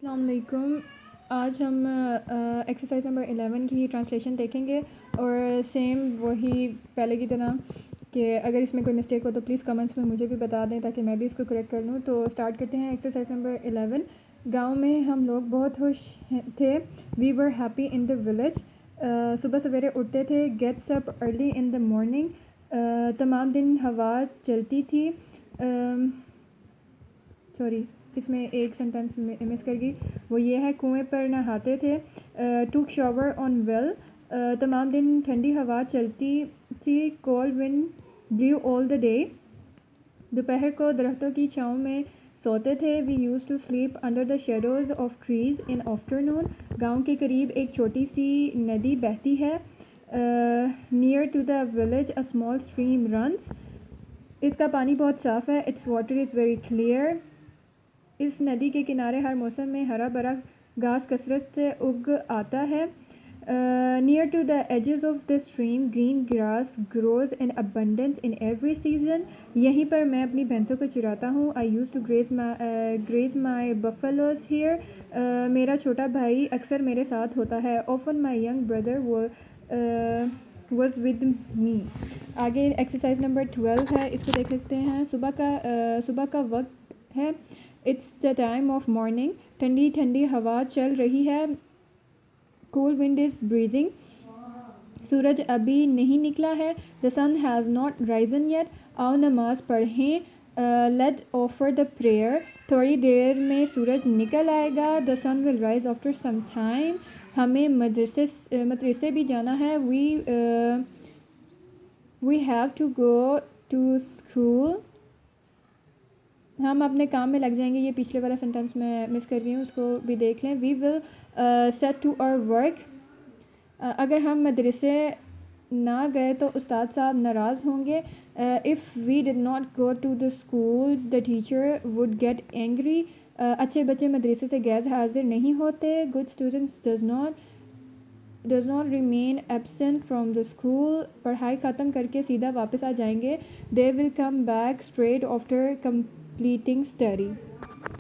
السلام علیکم. آج ہم ایکسرسائز نمبر 11 کی ٹرانسلیشن دیکھیں گے اور سیم وہی پہلے کی طرح کہ اگر اس میں کوئی مسٹیک ہو تو پلیز کمنٹس میں مجھے بھی بتا دیں تاکہ میں بھی اس کو کریکٹ کر لوں. تو اسٹارٹ کرتے ہیں ایکسرسائز نمبر 11. گاؤں میں ہم لوگ بہت خوش تھے. We were happy in the village. صبح سویرے اٹھتے تھے. Gets up early in the morning. تمام دن ہوا چلتی تھی. سوری اس میں ایک سینٹینس مس کر گئی. وہ یہ ہے کنویں پر نہاتے تھے. ٹوک شاور آن ویل. تمام دن ٹھنڈی ہوا چلتی تھی. Cold wind blew all the day. دوپہر کو درختوں کی چھاؤں میں سوتے تھے. We use to sleep under the shadows of trees in afternoon. گاؤں کے قریب ایک چھوٹی سی ندی بہتی ہے. Near to the village a small stream runs. اس کا پانی بہت صاف ہے. Its water is very clear. اس ندی کے کنارے ہر موسم میں ہرا بھرا گھاس کثرت سے اگ آتا ہے. Near to the edges of the stream green grass grows in abundance in every season. یہیں پر میں اپنی بھینسوں کو چراتا ہوں. آئی یوز ٹو گریز مائی بفلوز ہیئر. میرا چھوٹا بھائی اکثر میرے ساتھ ہوتا ہے. Often my young brother was with me. آگے ایکسرسائز نمبر 12 ہے, اس کو دیکھ سکتے ہیں. صبح کا وقت ہے. It's the time of morning. ٹھنڈی ٹھنڈی ہوا چل رہی ہے. کول ونڈ از بریزنگ. سورج ابھی نہیں نکلا ہے. The sun has not risen yet. آؤ نماز پڑھیں. Let offer the prayer. تھوڑی دیر میں سورج نکل آئے گا. The sun will rise after some time. ہمیں مدرسے بھی جانا ہے. We have to go to school. ہم اپنے کام میں لگ جائیں گے. یہ پچھلے والا سینٹینس میں مس کر رہی ہوں, اس کو بھی دیکھ لیں. وی ول سیٹ ٹو آور ورک. اگر ہم مدرسے نہ گئے تو استاد صاحب ناراض ہوں گے. If we did not go to the school the teacher would get angry. اچھے بچے مدرسے سے غیر حاضر نہیں ہوتے. Good students does not remain absent from the school. پڑھائی ختم کر کے سیدھا واپس آ جائیں گے. They will come back straight after completing study.